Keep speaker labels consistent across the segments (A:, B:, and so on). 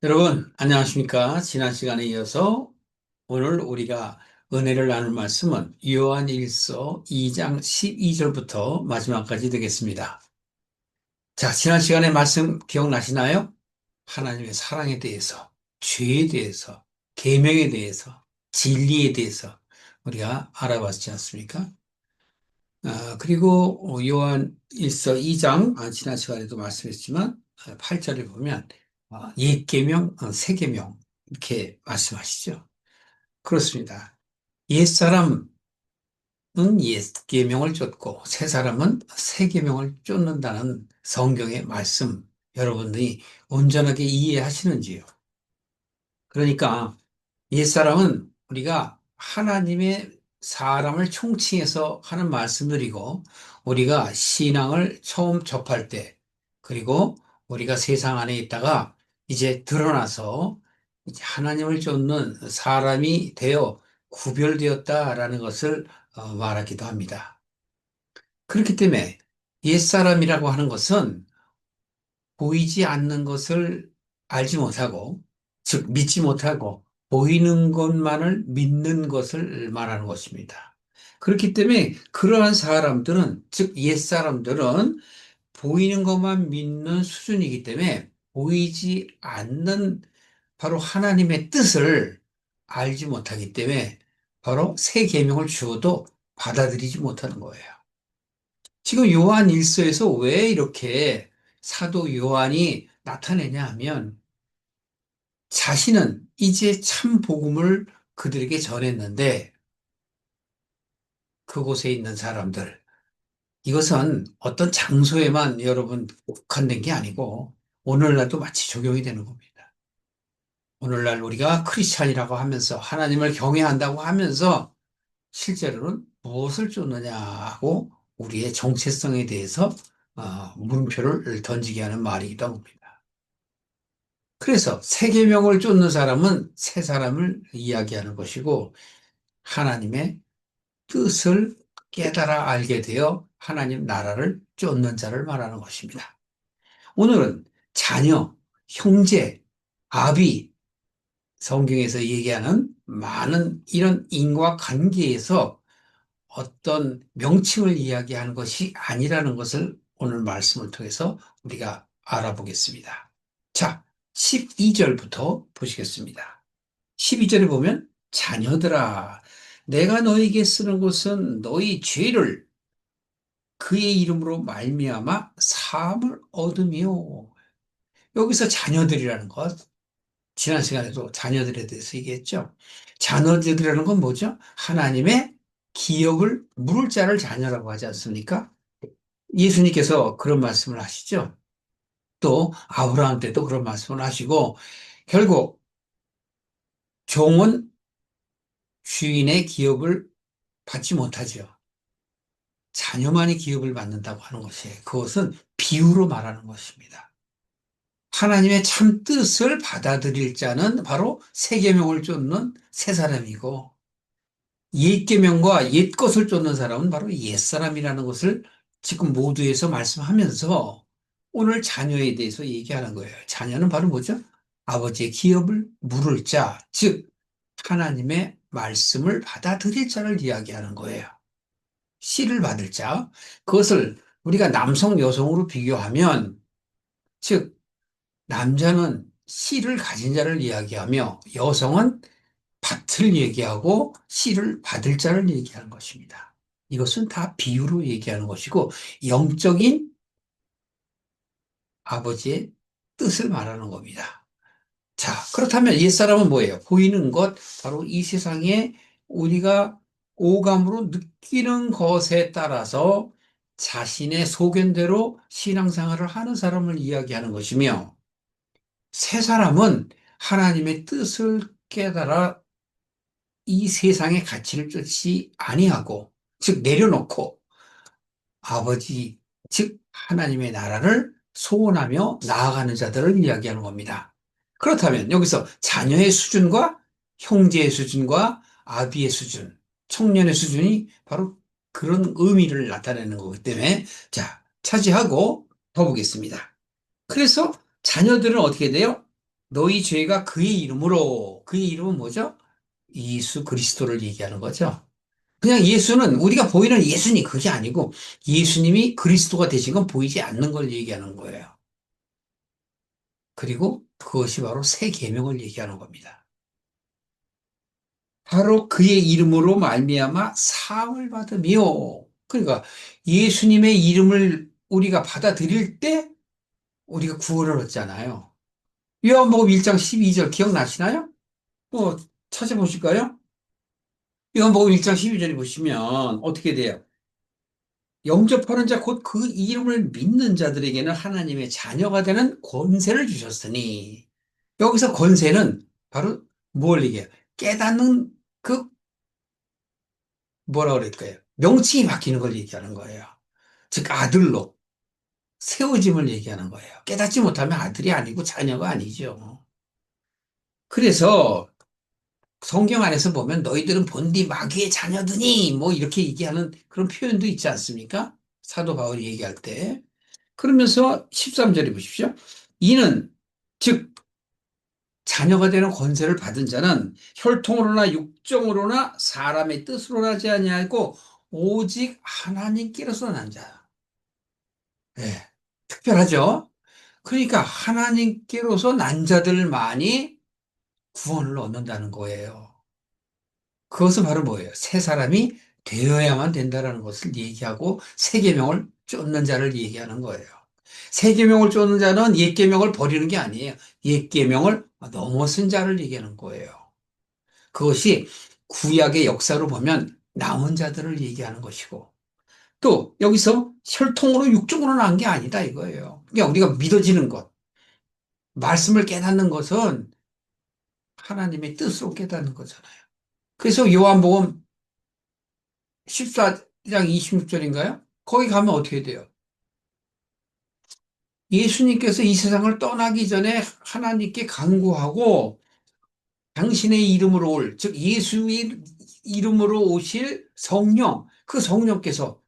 A: 여러분, 안녕하십니까? 지난 시간에 이어서 오늘 우리가 은혜를 나눌 말씀은 요한일서 2장 12절부터 마지막까지 되겠습니다. 자, 지난 시간에 말씀 기억나시나요? 하나님의 사랑에 대해서, 죄에 대해서, 계명에 대해서, 진리에 대해서 우리가 알아봤지 않습니까? 그리고 요한일서 2장, 지난 시간에도 말씀했지만 8절에 보면 옛 계명, 새 계명 이렇게 말씀하시죠. 그렇습니다. 옛 사람은 옛 계명을 쫓고 새 사람은 새 계명을 쫓는다는 성경의 말씀 여러분들이 온전하게 이해하시는지요? 그러니까 옛사람은 우리가 하나님의 사람을 총칭해서 하는 말씀들이고, 우리가 신앙을 처음 접할 때, 그리고 우리가 세상 안에 있다가 이제 드러나서 이제 하나님을 쫓는 사람이 되어 구별되었다라는 것을 말하기도 합니다. 그렇기 때문에 옛사람이라고 하는 것은 보이지 않는 것을 알지 못하고, 즉, 믿지 못하고, 보이는 것만을 믿는 것을 말하는 것입니다. 그렇기 때문에 그러한 사람들은, 즉, 옛사람들은 보이는 것만 믿는 수준이기 때문에 보이지 않는 바로 하나님의 뜻을 알지 못하기 때문에 바로 새 계명을 주어도 받아들이지 못하는 거예요. 지금 요한 일서에서 왜 이렇게 사도 요한이 나타내냐 하면 자신은 이제 참 복음을 그들에게 전했는데 그곳에 있는 사람들, 이것은 어떤 장소에만 여러분 국한된 게 아니고 오늘날도 마치 적용이 되는 겁니다. 오늘날 우리가 크리스찬이라고 하면서 하나님을 경외한다고 하면서 실제로는 무엇을 쫓느냐 하고 우리의 정체성에 대해서 물음표를 던지게 하는 말이기도 합니다. 그래서 새 계명을 쫓는 사람은 새 사람을 이야기하는 것이고 하나님의 뜻을 깨달아 알게 되어 하나님 나라를 쫓는 자를 말하는 것입니다. 오늘은 자녀, 형제, 아비, 성경에서 얘기하는 많은 이런 인과관계에서 어떤 명칭을 이야기하는 것이 아니라는 것을 오늘 말씀을 통해서 우리가 알아보겠습니다. 자, 12절부터 보시겠습니다. 12절에 보면 자녀들아 내가 너에게 쓰는 것은 너희 죄를 그의 이름으로 말미암아 사함을 얻으며, 여기서 자녀들이라는 것, 지난 시간에도 자녀들에 대해서 얘기했죠. 자녀들이라는 건 뭐죠? 하나님의 기억을 물을 자를 자녀라고 하지 않습니까? 예수님께서 그런 말씀을 하시죠. 또 아브라함 때도 그런 말씀을 하시고, 결국 종은 주인의 기업을 받지 못하죠. 자녀만이 기업을 받는다고 하는 것이 그것은 비유로 말하는 것입니다. 하나님의 참 뜻을 받아들일 자는 바로 새 계명을 쫓는 새 사람이고 옛 계명과 옛 것을 쫓는 사람은 바로 옛 사람이라는 것을 지금 모두에서 말씀하면서 오늘 자녀에 대해서 얘기하는 거예요. 자녀는 바로 뭐죠? 아버지의 기업을 물을 자, 즉 하나님의 말씀을 받아들일 자를 이야기하는 거예요. 씨를 받을 자, 그것을 우리가 남성, 여성으로 비교하면, 즉, 남자는 씨를 가진 자를 이야기하며, 여성은 밭을 얘기하고, 씨를 받을 자를 얘기하는 것입니다. 이것은 다 비유로 얘기하는 것이고, 영적인 아버지의 뜻을 말하는 겁니다. 자, 그렇다면 옛사람은 뭐예요? 보이는 것, 바로 이 세상에 우리가 오감으로 느끼는 것에 따라서 자신의 소견대로 신앙생활을 하는 사람을 이야기하는 것이며, 새 사람은 하나님의 뜻을 깨달아 이 세상의 가치를 쫓지 아니하고, 즉 내려놓고 아버지, 즉 하나님의 나라를 소원하며 나아가는 자들을 이야기하는 겁니다. 그렇다면 여기서 자녀의 수준과 형제의 수준과 아비의 수준, 청년의 수준이 바로 그런 의미를 나타내는 거기 때문에 자, 차지하고 더 보겠습니다. 그래서 자녀들은 어떻게 돼요? 너희 죄가 그의 이름으로, 그의 이름은 뭐죠? 예수 그리스도를 얘기하는 거죠. 그냥 예수는 우리가 보이는 예수님 그게 아니고 예수님이 그리스도가 되신 건 보이지 않는 걸 얘기하는 거예요. 그리고 그것이 바로 새 계명을 얘기하는 겁니다. 바로 그의 이름으로 말미암아 사함을 받으며 그러니까 예수님의 이름을 우리가 받아들일 때 우리가 구원을 얻잖아요. 요한복음 1장 12절 기억나시나요? 뭐 찾아보실까요? 요한복음 1장 12절에 보시면 어떻게 돼요? 영접하는 자 곧 그 이름을 믿는 자들에게는 하나님의 자녀가 되는 권세를 주셨으니 여기서 권세는 바로 뭘 얘기해요? 깨닫는 그 뭐라 그럴까요? 명칭이 바뀌는 걸 얘기하는 거예요. 즉 아들로 세워짐을 얘기하는 거예요. 깨닫지 못하면 아들이 아니고 자녀가 아니죠. 그래서 성경 안에서 보면 너희들은 본디 마귀의 자녀드니 뭐 이렇게 얘기하는 그런 표현도 있지 않습니까? 사도 바울이 얘기할 때. 그러면서 13절에 보십시오. 이는 즉 자녀가 되는 권세를 받은 자는 혈통으로나 육정으로나 사람의 뜻으로 하지 아니하고 오직 하나님께로서 난 자야. 예, 특별하죠? 그러니까 하나님께로서 난 자들만이 구원을 얻는다는 거예요. 그것은 바로 뭐예요? 새 사람이 되어야만 된다는 것을 얘기하고 새 계명을 쫓는 자를 얘기하는 거예요. 새 계명을 쫓는 자는 옛 계명을 버리는 게 아니에요. 옛 계명을 넘어선 자를 얘기하는 거예요. 그것이 구약의 역사로 보면 남은 자들을 얘기하는 것이고 또 여기서 혈통으로 육종으로 난 게 아니다 이거예요. 그러니까 우리가 믿어지는 것, 말씀을 깨닫는 것은 하나님의 뜻으로 깨닫는 거잖아요. 그래서 요한복음 14장 26절인가요? 거기 가면 어떻게 돼요? 예수님께서 이 세상을 떠나기 전에 하나님께 간구하고 당신의 이름으로 즉 예수의 이름으로 오실 성령, 그 성령께서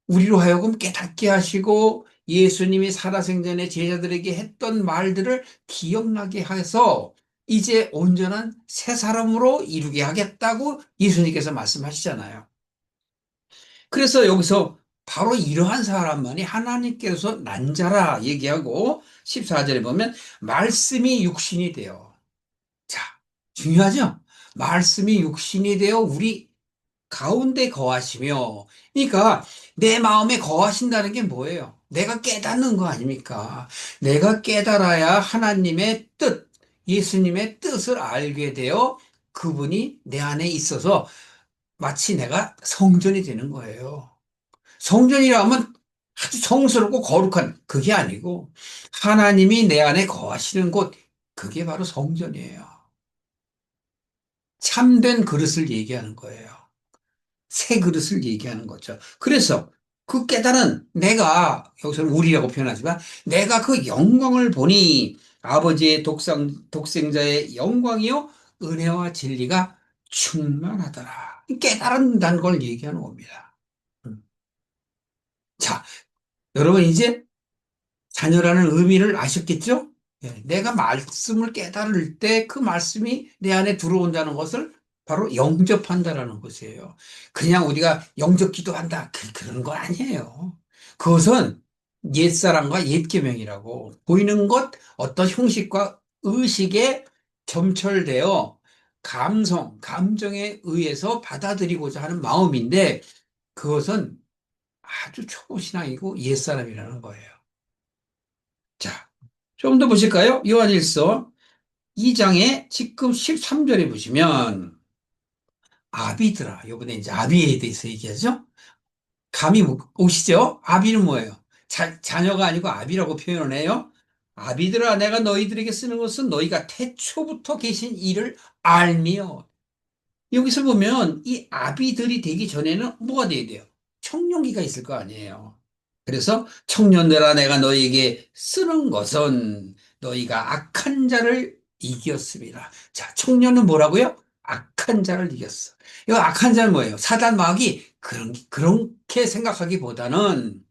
A: 우리로 하여금 깨닫게 하시고 예수님이 살아생전에 제자들에게 했던 말들을 기억나게 해서 이제 온전한 새 사람으로 이루게 하겠다고 예수님께서 말씀하시잖아요. 그래서 여기서 바로 이러한 사람만이 하나님께서 난 자라 얘기하고 14절에 보면 말씀이 육신이 되어 자, 중요하죠? 말씀이 육신이 되어 우리 가운데 거하시며 그러니까 내 마음에 거하신다는 게 뭐예요? 내가 깨닫는 거 아닙니까? 내가 깨달아야 하나님의 뜻, 예수님의 뜻을 알게 되어 그분이 내 안에 있어서 마치 내가 성전이 되는 거예요. 성전이라 하면 아주 성스럽고 거룩한 그게 아니고 하나님이 내 안에 거하시는 곳 그게 바로 성전이에요. 참된 그릇을 얘기하는 거예요. 새 그릇을 얘기하는 거죠. 그래서 그 깨달은 내가 여기서는 우리라고 표현하지만 내가 그 영광을 보니 아버지의 독생자의 영광이요 은혜와 진리가 충만하더라. 깨달은다는 걸 얘기하는 겁니다. 음. 자, 여러분 이제 자녀라는 의미를 아셨겠죠? 예, 내가 말씀을 깨달을 때 그 말씀이 내 안에 들어온다는 것을 바로 영접한다라는 것이에요. 그냥 우리가 영접 기도한다. 그런 거 아니에요. 그것은 옛사람과 옛계명이라고 보이는 것, 어떤 형식과 의식에 점철되어 감정에 의해서 받아들이고자 하는 마음인데 그것은 아주 초보신앙이고 옛사람이라는 거예요. 자, 좀 더 보실까요? 요한일서 2장에 지금 13절에 보시면 아비들아, 요번에 이제 아비에 대해서 얘기하죠? 감이 오시죠? 아비는 뭐예요? 자녀가 아니고 아비라고 표현을 해요. 아비들아, 내가 너희들에게 쓰는 것은 너희가 태초부터 계신 이를 알며 여기서 보면 이 아비들이 되기 전에는 뭐가 돼야 돼요? 청년기가 있을 거 아니에요. 그래서 청년들아 내가 너희에게 쓰는 것은 너희가 악한 자를 이겼습니다. 자, 청년은 뭐라고요? 악한 자를 이겼어. 이 악한 자는 뭐예요? 사단 마귀 그렇게 생각하기보다는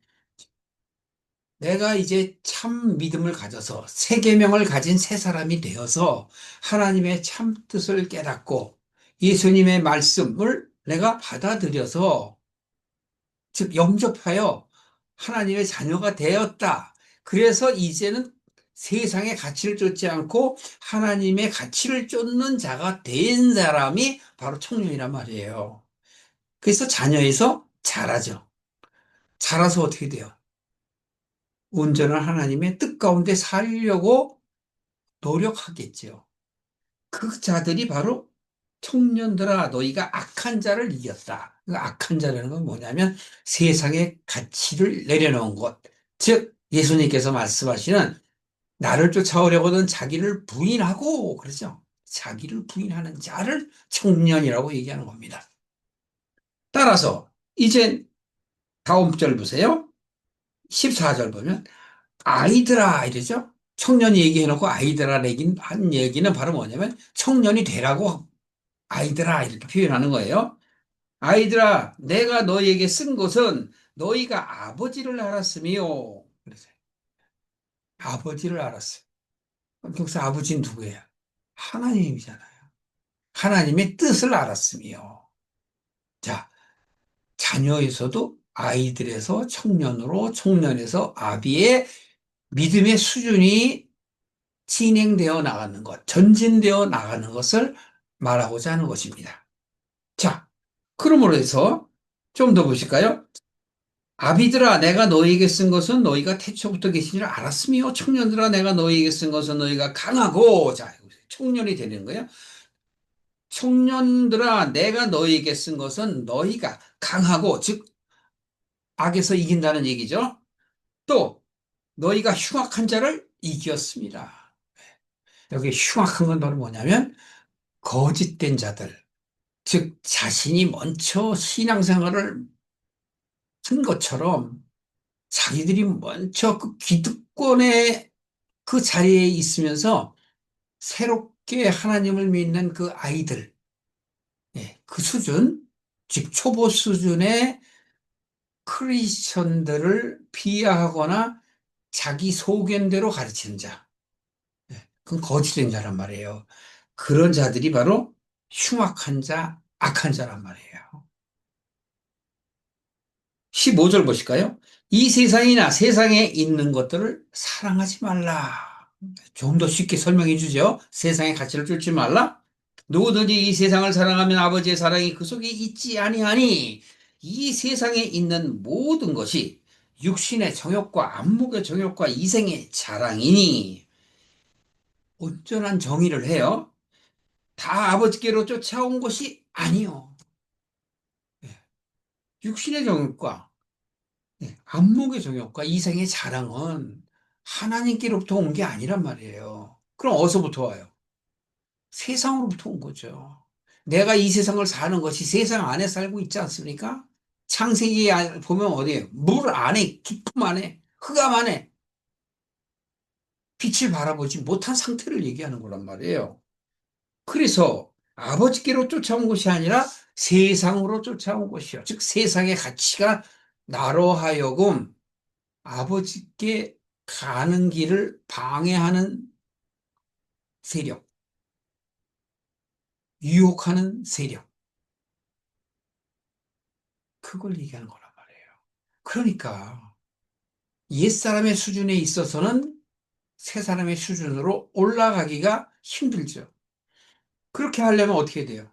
A: 내가 이제 참 믿음을 가져서 새 계명을 가진 새 사람이 되어서 하나님의 참 뜻을 깨닫고 예수님의 말씀을 내가 받아들여서 즉 영접하여 하나님의 자녀가 되었다. 그래서 이제는 세상의 가치를 쫓지 않고 하나님의 가치를 쫓는 자가 된 사람이 바로 청년이란 말이에요. 그래서 자녀에서 자라죠. 자라서 어떻게 돼요? 온전한 하나님의 뜻 가운데 살려고 노력하겠지요. 그 자들이 바로 청년들아 너희가 악한 자를 이겼다. 그 악한 자라는 건 뭐냐면 세상의 가치를 내려놓은 것. 즉 예수님께서 말씀하시는 나를 쫓아오려거든 자기를 부인하고 그러죠. 자기를 부인하는 자를 청년이라고 얘기하는 겁니다. 따라서 이제 다음 절 보세요. 14절 보면 아이들아 이러죠. 청년이 얘기해놓고 아이들아 내긴 한 얘기는 바로 뭐냐면 청년이 되라고 아이들아 이렇게 표현하는 거예요. 아이들아 내가 너희에게 쓴 것은 너희가 아버지를 알았으며 그래서 아버지를 알았어요. 여기서 아버지는 누구예요? 하나님이잖아요. 하나님의 뜻을 알았으며 자 자녀에서도 아이들에서 청년으로 청년에서 아비의 믿음의 수준이 진행되어 나가는 것, 전진되어 나가는 것을 말하고자 하는 것입니다. 자, 그러므로 해서 좀 더 보실까요? 아비들아, 내가 너희에게 쓴 것은 너희가 태초부터 계신 줄 알았으며, 청년들아, 내가 너희에게 쓴 것은 너희가 강하고, 자, 청년이 되는 거예요. 청년들아, 내가 너희에게 쓴 것은 너희가 강하고, 즉, 악에서 이긴다는 얘기죠. 또, 너희가 흉악한 자를 이겼습니다. 여기 흉악한 건 바로 뭐냐면, 거짓된 자들, 즉 자신이 먼저 신앙생활을 한 것처럼 자기들이 먼저 그 기득권의 그 자리에 있으면서 새롭게 하나님을 믿는 그 아이들, 예, 그 수준, 즉 초보 수준의 크리스천들을 비하하거나 자기 소견대로 가르치는 자, 예, 그건 거짓된 자란 말이에요. 그런 자들이 바로 흉악한 자, 악한 자란 말이에요. 15절 보실까요? 이 세상이나 세상에 있는 것들을 사랑하지 말라. 좀 더 쉽게 설명해 주죠. 세상의 가치를 쫓지 말라. 누구든지 이 세상을 사랑하면 아버지의 사랑이 그 속에 있지 아니하니 이 세상에 있는 모든 것이 육신의 정욕과 안목의 정욕과 이생의 자랑이니 온전한 정의를 해요. 다 아버지께로 쫓아온 것이 아니요. 육신의 정욕과 안목의 정욕과 이생의 자랑은 하나님께로부터 온 게 아니란 말이에요. 그럼 어디서부터 와요? 세상으로부터 온 거죠. 내가 이 세상을 사는 것이 세상 안에 살고 있지 않습니까? 창세기 보면 어디에요? 물 안에, 깊음 안에, 흑암 안에 빛을 바라보지 못한 상태를 얘기하는 거란 말이에요. 그래서 아버지께로 쫓아온 것이 아니라 세상으로 쫓아온 것이요. 즉 세상의 가치가 나로 하여금 아버지께 가는 길을 방해하는 세력, 유혹하는 세력, 그걸 얘기하는 거란 말이에요. 그러니까 옛사람의 수준에 있어서는 새 사람의 수준으로 올라가기가 힘들죠. 그렇게 하려면 어떻게 돼요?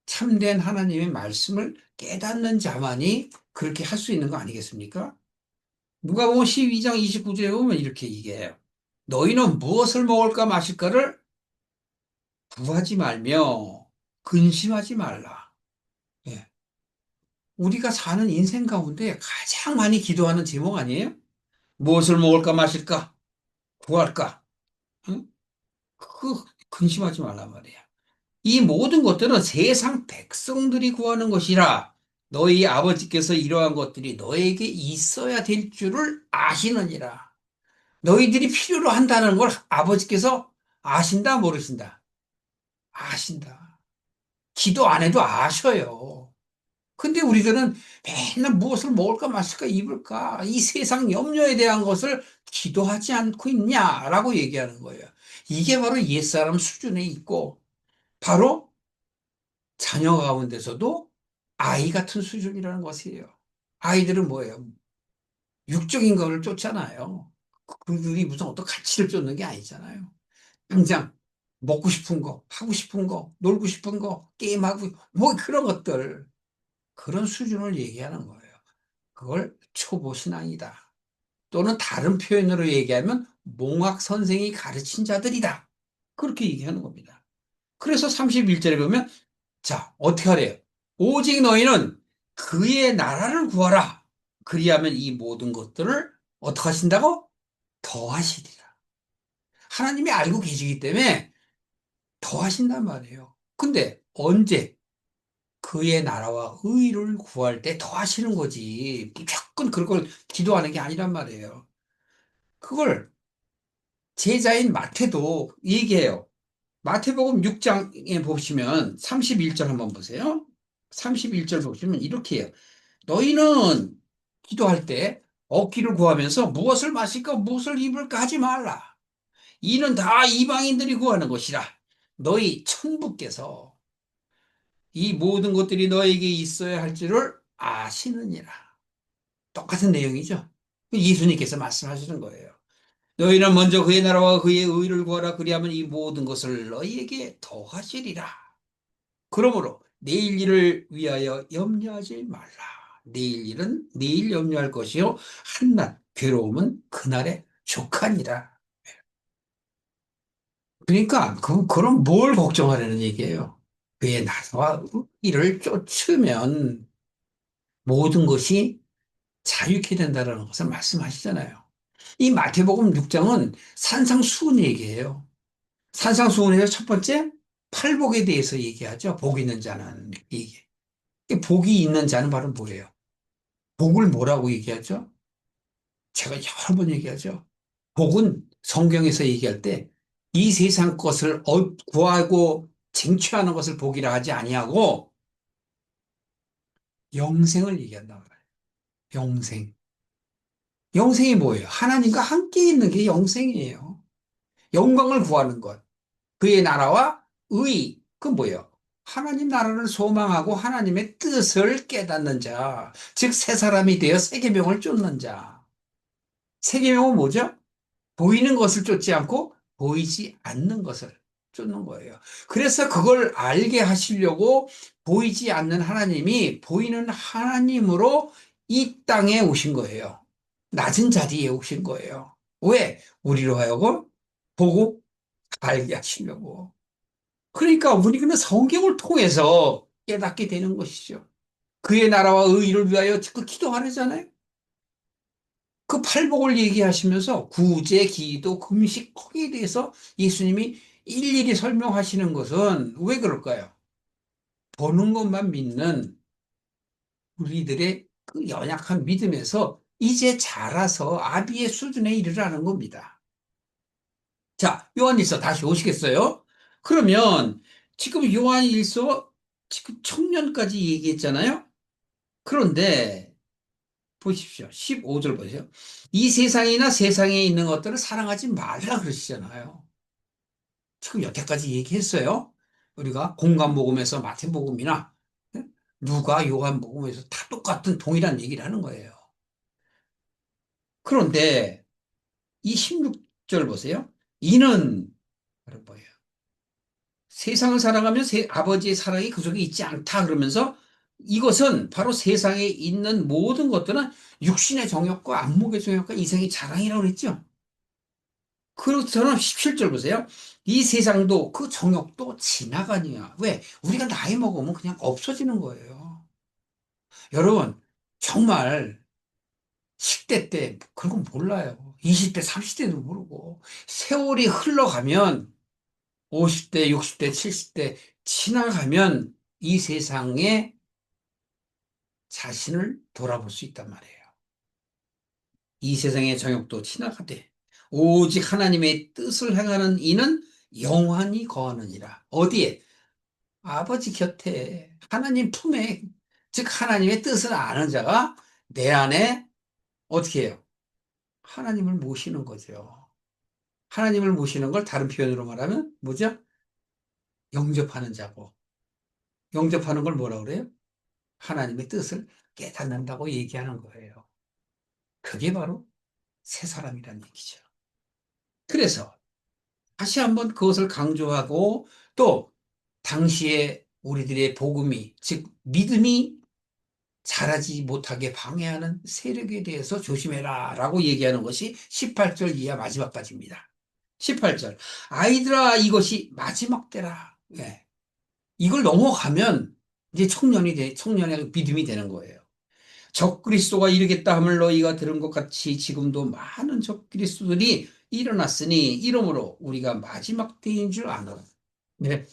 A: 참된 하나님의 말씀을 깨닫는 자만이 그렇게 할 수 있는 거 아니겠습니까? 누가복음 12장 29절에 보면 이렇게 얘기해요. 너희는 무엇을 먹을까 마실까를 구하지 말며 근심하지 말라. 예. 우리가 사는 인생 가운데 가장 많이 기도하는 제목 아니에요? 무엇을 먹을까 마실까 구할까? 응? 그 근심하지 말란 말이야. 이 모든 것들은 세상 백성들이 구하는 것이라 너희 아버지께서 이러한 것들이 너에게 있어야 될 줄을 아시느니라. 너희들이 필요로 한다는 걸 아버지께서 아신다 모르신다? 아신다. 기도 안 해도 아셔요. 근데 우리들은 맨날 무엇을 먹을까 마실까 입을까 이 세상 염려에 대한 것을 기도하지 않고 있냐라고 얘기하는 거예요. 이게 바로 옛사람 수준에 있고 바로 자녀 가운데서도 아이 같은 수준이라는 것이에요. 아이들은 뭐예요? 육적인 거를 쫓잖아요. 그들이 무슨 어떤 가치를 쫓는 게 아니잖아요. 당장 먹고 싶은 거, 하고 싶은 거, 놀고 싶은 거, 게임하고 뭐 그런 것들 그런 수준을 얘기하는 거예요. 그걸 초보 신앙이다. 또는 다른 표현으로 얘기하면 몽학 선생이 가르친 자들이다. 그렇게 얘기하는 겁니다. 그래서 31절에 보면 자, 어떻게 하래요? 오직 너희는 그의 나라를 구하라. 그리하면 이 모든 것들을 어떻게 하신다고? 더하시리라. 하나님이 알고 계시기 때문에 더하신단 말이에요. 근데 언제? 그의 나라와 의를 구할 때 더하시는 거지. 무조건 그걸 기도하는 게 아니란 말이에요. 그걸 제자인 마태도 얘기해요. 마태복음 6장에 보시면 31절 한번 보세요. 31절 보시면 이렇게 해요. 너희는 기도할 때 얻기를 구하면서 무엇을 마실까 무엇을 입을까 하지 말라. 이는 다 이방인들이 구하는 것이라. 너희 천부께서 이 모든 것들이 너에게 있어야 할 줄을 아시느니라. 똑같은 내용이죠. 예수님께서 말씀하시는 거예요. 너희는 먼저 그의 나라와 그의 의를 구하라. 그리하면 이 모든 것을 너희에게 더하시리라. 그러므로 내일 일을 위하여 염려하지 말라. 내일 일은 내일 염려할 것이요 한낱 괴로움은 그날의 족하니라. 그러니까 그럼 뭘 걱정하라는 얘기예요. 그의 나라와 의를 쫓으면 모든 것이 자유케 된다는 것을 말씀하시잖아요. 이 마태복음 6장은 산상수훈 얘기예요. 산상수훈에서 첫 번째 팔복에 대해서 얘기하죠. 복 있는 자는 얘기. 복이 있는 자는 바로 뭐예요? 복을 뭐라고 얘기하죠? 제가 여러 번 얘기하죠. 복은 성경에서 얘기할 때 이 세상 것을 구하고 쟁취하는 것을 복이라 하지 아니하고 영생을 얘기한단 말이에요. 영생. 영생이 뭐예요? 하나님과 함께 있는 게 영생이에요. 영광을 구하는 것. 그의 나라와 의. 그건 뭐예요? 하나님 나라를 소망하고 하나님의 뜻을 깨닫는 자. 즉, 새 사람이 되어 세계명을 쫓는 자. 세계명은 뭐죠? 보이는 것을 쫓지 않고 보이지 않는 것을 쫓는 거예요. 그래서 그걸 알게 하시려고 보이지 않는 하나님이 보이는 하나님으로 이 땅에 오신 거예요. 낮은 자리에 오신 거예요. 왜? 우리로 하여금 보고 알게 하시려고. 그러니까 우리는 성경을 통해서 깨닫게 되는 것이죠. 그의 나라와 의를 위하여 그 기도하잖아요. 그 팔복을 얘기하시면서 구제, 기도, 금식, 거기에 대해서 예수님이 일일이 설명하시는 것은 왜 그럴까요? 보는 것만 믿는 우리들의 그 연약한 믿음에서 이제 자라서 아비의 수준에 이르라는 겁니다. 자, 요한일서 다시 오시겠어요? 그러면 지금 요한일서 지금 청년까지 얘기했잖아요? 그런데 보십시오. 15절 보세요. 이 세상이나 세상에 있는 것들을 사랑하지 말라 그러시잖아요. 지금 여태까지 얘기했어요. 우리가 공간복음에서 마태복음이나 누가 요한복음에서 다 똑같은 동일한 얘기를 하는 거예요. 그런데 이 16절 보세요. 이는 바로 뭐예요? 세상을 사랑하면 아버지의 사랑이 그 속에 있지 않다 그러면서 이것은 바로 세상에 있는 모든 것들은 육신의 정욕과 안목의 정욕과 이생의 자랑이라고 그랬죠. 그렇처럼 17절 보세요. 이 세상도 그 정욕도 지나가니야. 왜? 우리가 나이 먹으면 그냥 없어지는 거예요. 여러분, 정말 10대 때 그런 거 몰라요. 20대, 30대도 모르고. 세월이 흘러가면 50대, 60대, 70대 지나가면 이 세상에 자신을 돌아볼 수 있단 말이에요. 이 세상의 정욕도 지나가되 오직 하나님의 뜻을 행하는 이는 영원히 거하느니라. 어디에? 아버지 곁에 하나님 품에 즉 하나님의 뜻을 아는 자가 내 안에 어떻게 해요? 하나님을 모시는 거죠. 하나님을 모시는 걸 다른 표현으로 말하면 뭐죠? 영접하는 자고. 영접하는 걸 뭐라 그래요? 하나님의 뜻을 깨닫는다고 얘기하는 거예요. 그게 바로 새 사람이라는 얘기죠. 그래서 다시 한번 그것을 강조하고 또 당시에 우리들의 복음이, 즉 믿음이 자라지 못하게 방해하는 세력에 대해서 조심해라 라고 얘기하는 것이 18절 이하 마지막까지입니다. 18절 아이들아 이것이 마지막 때라. 예. 이걸 넘어가면 이제 청년의 믿음이 되는 거예요. 적그리스도가 이르겠다 함을 너희가 들은 것 같이 지금도 많은 적그리스도들이 일어났으니 이러므로 우리가 마지막 때인 줄 아노라. 네.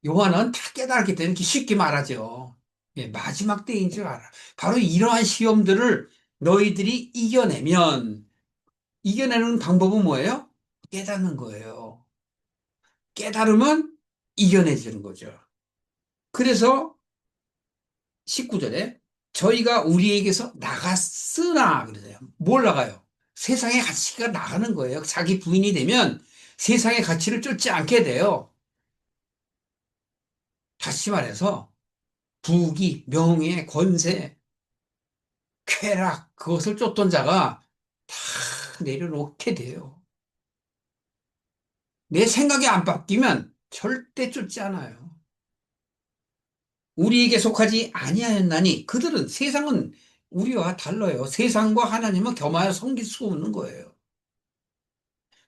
A: 요한은 다 깨달았기 때문에 이렇게 쉽게 말하죠. 예, 마지막 때인 줄 알아. 바로 이러한 시험들을 너희들이 이겨내는 방법은 뭐예요? 깨닫는 거예요. 깨달으면 이겨내지는 거죠. 그래서 19절에 저희가 우리에게서 나갔으나 그러세요. 뭘 나가요? 세상의 가치가 나가는 거예요. 자기 부인이 되면 세상의 가치를 쫓지 않게 돼요. 다시 말해서 부귀, 명예, 권세, 쾌락 그것을 쫓던 자가 다 내려놓게 돼요. 내 생각이 안 바뀌면 절대 쫓지 않아요. 우리에게 속하지 아니하였나니 그들은 세상은 우리와 달라요. 세상과 하나님은 겸하여 섬길 수 없는 거예요.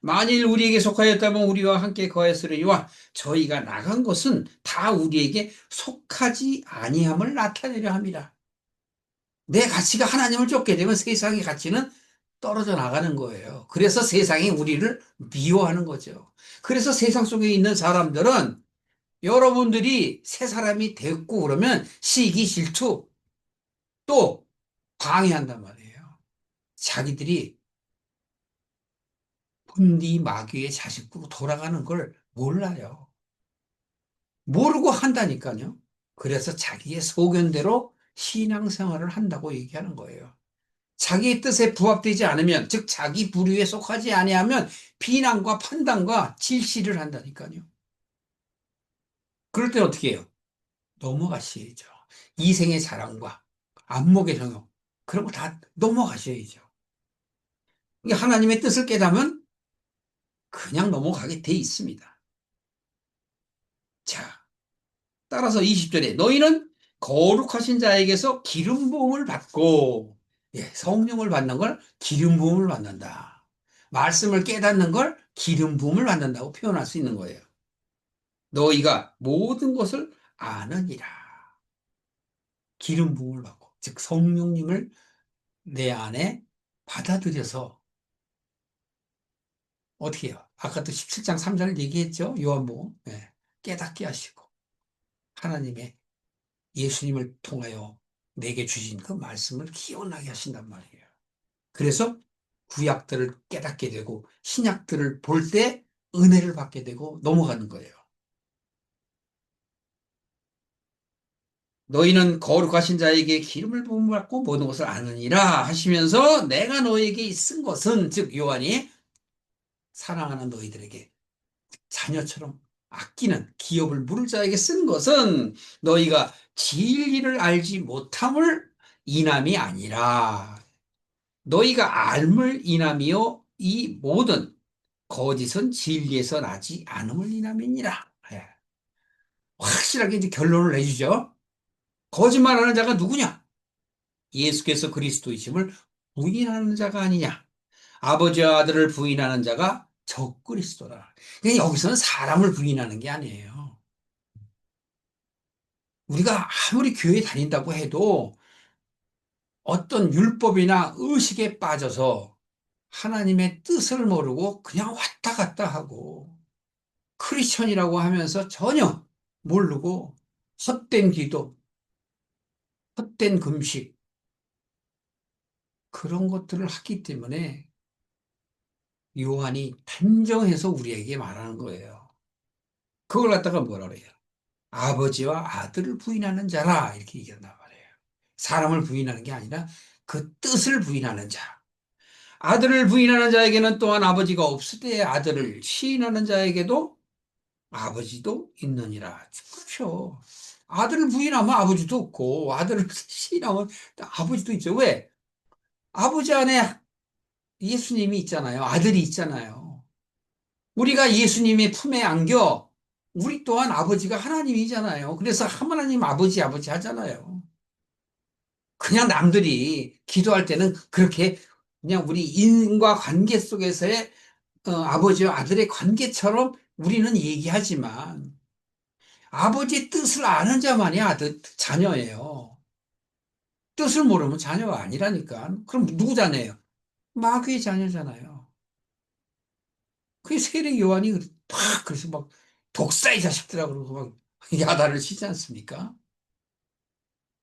A: 만일 우리에게 속하였다면 우리와 함께 거했으리와 저희가 나간 것은 다 우리에게 속하지 아니함을 나타내려 함이라. 내 가치가 하나님을 쫓게 되면 세상의 가치는 떨어져 나가는 거예요. 그래서 세상이 우리를 미워하는 거죠. 그래서 세상 속에 있는 사람들은 여러분들이 새 사람이 됐고 그러면 시기 질투 또 방해한단 말이에요. 자기들이 본디 마귀의 자식으로 돌아가는 걸 몰라요. 모르고 한다니까요. 그래서 자기의 소견대로 신앙생활을 한다고 얘기하는 거예요. 자기의 뜻에 부합되지 않으면, 즉 자기 부류에 속하지 아니하면 비난과 판단과 질시를 한다니까요. 그럴 때 어떻게 해요? 넘어가셔야죠. 이생의 자랑과 안목의 정욕 그런 거 다 넘어가셔야죠. 이게 하나님의 뜻을 깨닫으면 그냥 넘어가게 돼 있습니다. 자, 따라서 20절에 너희는 거룩하신 자에게서 기름 부음을 받고 예, 성령을 받는 걸 기름 부음을 받는다. 말씀을 깨닫는 걸 기름 부음을 받는다고 표현할 수 있는 거예요. 너희가 모든 것을 아느니라. 기름 부음을 받고 즉 성령님을 내 안에 받아들여서 어떻게 해요? 아까도 17장 3절 얘기했죠? 요한복음. 예, 깨닫게 하시고 하나님의 예수님을 통하여 내게 주신 그 말씀을 기억나게 하신단 말이에요. 그래서 구약들을 깨닫게 되고 신약들을 볼 때 은혜를 받게 되고 넘어가는 거예요. 너희는 거룩하신 자에게 기름을 부음을 받고 모든 것을 아느니라 하시면서 내가 너에게 쓴 것은 즉 요한이 사랑하는 너희들에게 자녀처럼 아끼는 기업을 물을 자에게 쓴 것은 너희가 진리를 알지 못함을 인함이 아니라 너희가 알물 인함이요 이 모든 거짓은 진리에서 나지 않음을 인함이니라. 예. 확실하게 이제 결론을 내주죠. 거짓말하는 자가 누구냐? 예수께서 그리스도이심을 부인하는 자가 아니냐? 아버지와 아들을 부인하는 자가 적그리스도라. 그러니까 여기서는 사람을 부인하는 게 아니에요. 우리가 아무리 교회 다닌다고 해도 어떤 율법이나 의식에 빠져서 하나님의 뜻을 모르고 그냥 왔다 갔다 하고 크리스천이라고 하면서 전혀 모르고 헛된 기도, 헛된 금식 그런 것들을 하기 때문에 요한이 단정해서 우리에게 말하는 거예요. 그걸 갖다가 뭐라 그래요? 아버지와 아들을 부인하는 자라 이렇게 얘기한단 말이에요. 사람을 부인하는 게 아니라 그 뜻을 부인하는 자. 아들을 부인하는 자에게는 또한 아버지가 없을 때 아들을 시인하는 자에게도 아버지도 있느니라. 그렇죠. 아들을 부인하면 아버지도 없고 아들을 시인하면 아버지도 있죠. 왜? 아버지 안에 예수님이 있잖아요. 아들이 있잖아요. 우리가 예수님의 품에 안겨 우리 또한 아버지가 하나님이잖아요. 그래서 하나님 아버지 아버지 하잖아요. 그냥 남들이 기도할 때는 그렇게 그냥 우리 인과 관계 속에서의 아버지와 아들의 관계처럼 우리는 얘기하지만 아버지의 뜻을 아는 자만이 아들 자녀예요. 뜻을 모르면 자녀가 아니라니까. 그럼 누구 자녀예요? 마귀의 자녀잖아요. 그 세례 요한이 막 그래서 막 독사의 자식들아 그러고 막 야단을 치지 않습니까?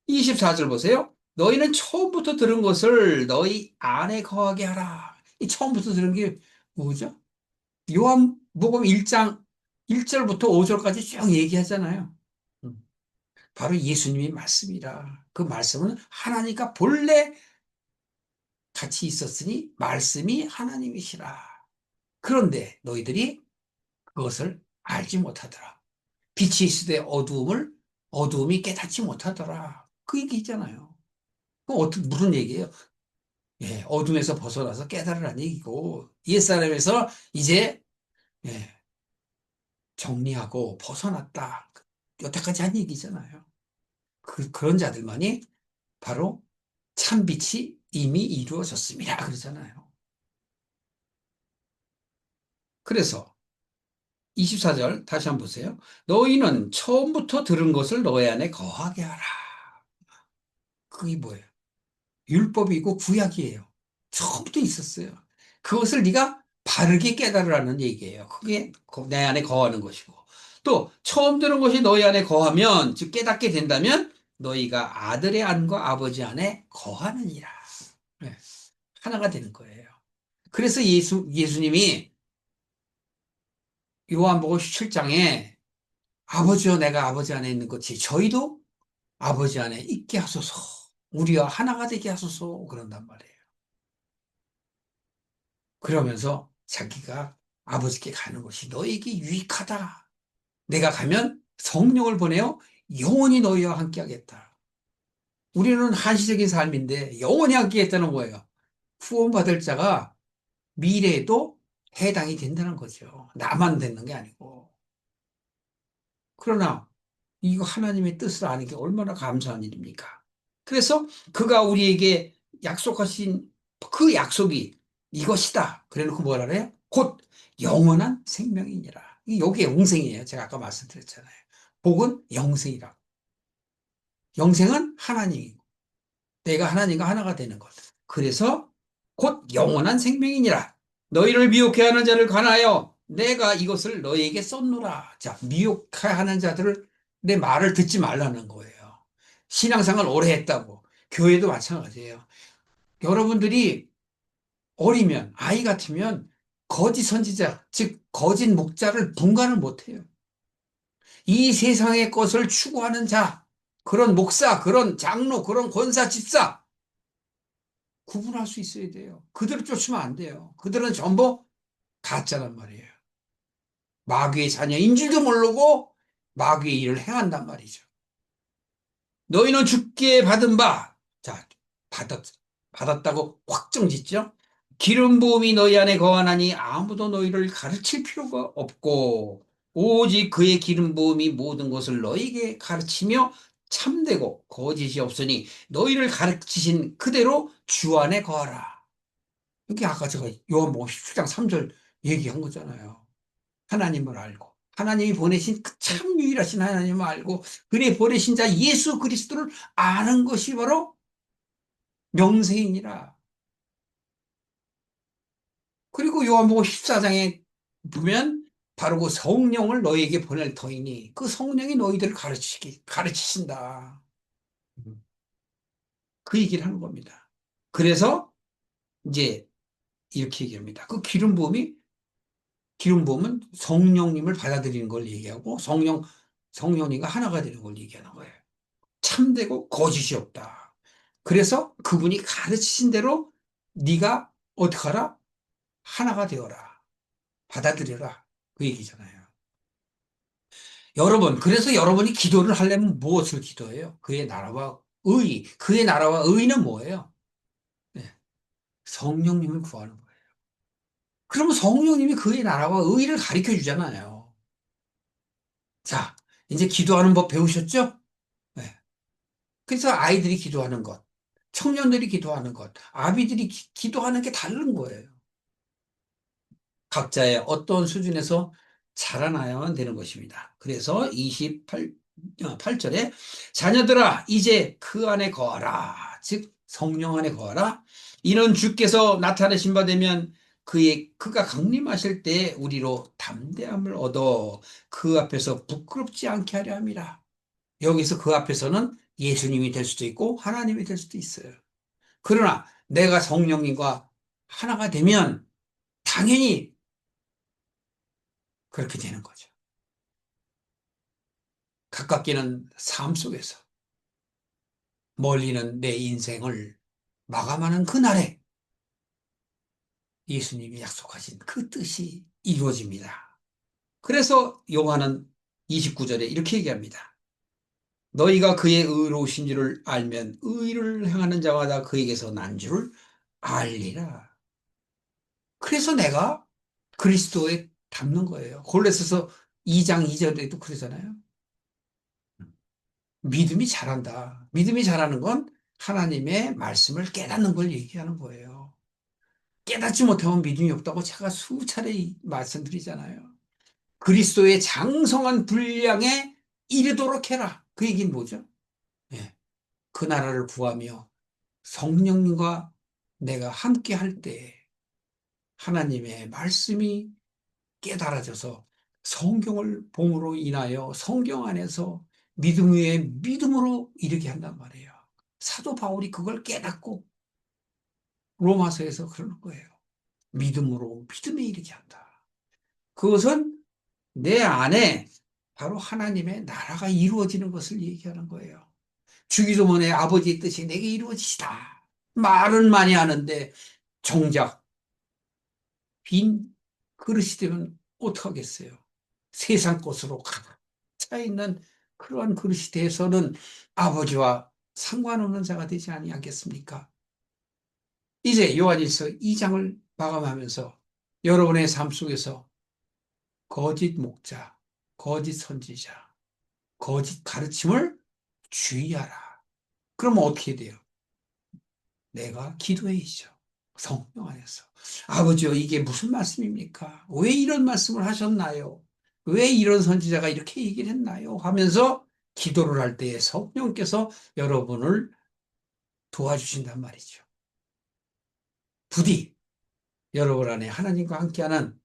A: 24절 보세요. 너희는 처음부터 들은 것을 너희 안에 거하게 하라. 이 처음부터 들은 게 뭐죠? 요한복음 1장 1절부터 5절까지 쭉 얘기하잖아요. 음, 바로 예수님의 말씀이라. 그 말씀은 하나님과 본래 같이 있었으니 말씀이 하나님이시라. 그런데 너희들이 그것을 알지 못하더라. 빛이 있으되 어두움이 깨닫지 못하더라. 그 얘기잖아요. 그 어떻게 무슨 얘기예요? 예, 어둠에서 벗어나서 깨달으라는 얘기고 옛사람에서 이제 예, 정리하고 벗어났다. 여태까지 한 얘기잖아요. 그런 자들만이 바로 참빛이 이미 이루어졌습니다. 그러잖아요. 그래서 24절 다시 한번 보세요. 너희는 처음부터 들은 것을 너희 안에 거하게 하라. 그게 뭐예요? 율법이고 구약이에요. 처음부터 있었어요. 그것을 네가 바르게 깨달으라는 얘기예요. 그게 내 안에 거하는 것이고. 또 처음 들은 것이 너희 안에 거하면 즉 깨닫게 된다면 너희가 아들의 안과 아버지 안에 거하느니라. 네, 하나가 되는 거예요. 그래서 예수님이 요한복음 17장에 아버지여 내가 아버지 안에 있는 것이 저희도 아버지 안에 있게 하소서. 우리와 하나가 되게 하소서. 그런단 말이에요. 그러면서 자기가 아버지께 가는 것이 너에게 유익하다. 내가 가면 성령을 보내어 영원히 너희와 함께 하겠다. 우리는 한시적인 삶인데 영원히 함께 하겠다는 거예요. 후원받을 자가 미래에도 해당이 된다는 거죠. 나만 되는 게 아니고. 그러나 이거 하나님의 뜻을 아는 게 얼마나 감사한 일입니까? 그래서 그가 우리에게 약속하신 그 약속이 이것이다. 그래 놓고 뭐라 그래요? 곧 영원한 생명이니라. 이게 영생이에요. 제가 아까 말씀드렸잖아요. 복은 영생이라. 영생은 하나님이고 내가 하나님과 하나가 되는 것. 그래서 곧 영원한 생명이니라. 너희를 미혹해 하는 자를 관하여 내가 이것을 너희에게 썼노라. 자, 미혹해 하는 자들을 내 말을 듣지 말라는 거예요. 신앙생활 오래 했다고. 교회도 마찬가지예요. 여러분들이 어리면, 아이 같으면 거짓 선지자, 즉, 거짓 목자를 분간을 못해요. 이 세상의 것을 추구하는 자, 그런 목사, 그런 장로, 그런 권사, 집사, 구분할 수 있어야 돼요. 그들을 쫓으면 안 돼요. 그들은 전부 가짜란 말이에요. 마귀의 자녀인 줄도 모르고 마귀의 일을 행한단 말이죠. 너희는 주께 받은 바, 자, 받았, 받았다고 확정 짓죠? 기름 부음이 너희 안에 거하나니 아무도 너희를 가르칠 필요가 없고, 오직 그의 기름 부음이 모든 것을 너희에게 가르치며 참되고 거짓이 없으니 너희를 가르치신 그대로 주 안에 거하라. 이게 아까 제가 요한복음 17장 3절 얘기한 거잖아요. 하나님을 알고 하나님이 보내신 그 참 유일하신 하나님을 알고 그의 보내신 자 예수 그리스도를 아는 것이 바로 명세이니라. 그리고 요한복음 14장에 보면 바로 그 성령을 너희에게 보낼 터이니 그 성령이 너희들을 가르치신다. 그 얘기를 하는 겁니다. 그래서 이제 이렇게 얘기합니다. 그 기름 부음은 성령님을 받아들이는 걸 얘기하고 성령님과 하나가 되는 걸 얘기하는 거예요. 참되고 거짓이 없다. 그래서 그분이 가르치신 대로 네가 어떻게 하라? 하나가 되어라. 받아들여라. 그 얘기잖아요. 여러분, 그래서 여러분이 기도를 하려면 무엇을 기도해요? 그의 나라와 의. 그의 나라와 의는 뭐예요? 네, 성령님을 구하는 거예요. 그러면 성령님이 그의 나라와 의를 가르쳐 주잖아요. 자, 이제 기도하는 법 배우셨죠? 네. 그래서 아이들이 기도하는 것, 청년들이 기도하는 것, 아비들이 기도하는 게 다른 거예요. 각자의 어떤 수준에서 자라나야만 되는 것입니다. 그래서 28절에 자녀들아 이제 그 안에 거하라. 즉 성령 안에 거하라. 이는 주께서 나타내신 바 되면 그가 강림하실 때 우리로 담대함을 얻어 그 앞에서 부끄럽지 않게 하려 함이라. 여기서 그 앞에서는 예수님이 될 수도 있고 하나님이 될 수도 있어요. 그러나 내가 성령님과 하나가 되면 당연히 그렇게 되는 거죠. 가깝게는 삶 속에서, 멀리는 내 인생을 마감하는 그날에 예수님이 약속하신 그 뜻이 이루어집니다. 그래서 요한은 29절에 이렇게 얘기합니다. 너희가 그의 의로우신 줄을 알면 의를 행하는 자마다 그에게서 난 줄을 알리라. 그래서 내가 그리스도에 닮는 거예요. 골로새서 2장 2절에도 그러잖아요. 믿음이 자란다. 믿음이 자라는 건 하나님의 말씀을 깨닫는 걸 얘기하는 거예요. 깨닫지 못하면 믿음이 없다고 제가 수차례 말씀드리잖아요. 그리스도의 장성한 분량에 이르도록 해라. 그 얘기는 뭐죠? 예. 그 나라를 구하며 성령님과 내가 함께 할 때 하나님의 말씀이 깨달아져서 성경을 봄으로 인하여 성경 안에서 믿음 위에 믿음으로 이르게 한단 말이에요. 사도 바울이 그걸 깨닫고 로마서에서 그러는 거예요. 믿음으로 믿음에 이르게 한다. 그것은 내 안에 바로 하나님의 나라가 이루어지는 것을 얘기하는 거예요. 주기도문에 아버지의 뜻이 내게 이루어지시다. 말은 많이 하는데 정작 빈 그릇이 되면 어떡하겠어요? 세상 것으로 가득 차 있는 그러한 그릇이 돼서는 아버지와 상관없는 자가 되지 아니하겠습니까? 이제 요한일서 2장을 마감하면서 여러분의 삶 속에서 거짓 목자, 거짓 선지자, 거짓 가르침을 주의하라. 그러면 어떻게 돼요? 내가 기도해야죠. 성령 안에서. 아버지요, 이게 무슨 말씀입니까? 왜 이런 말씀을 하셨나요? 왜 이런 선지자가 이렇게 얘기를 했나요? 하면서 기도를 할 때에 성령께서 여러분을 도와주신단 말이죠. 부디 여러분 안에 하나님과 함께하는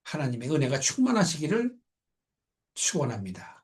A: 하나님의 은혜가 충만하시기를 축원합니다.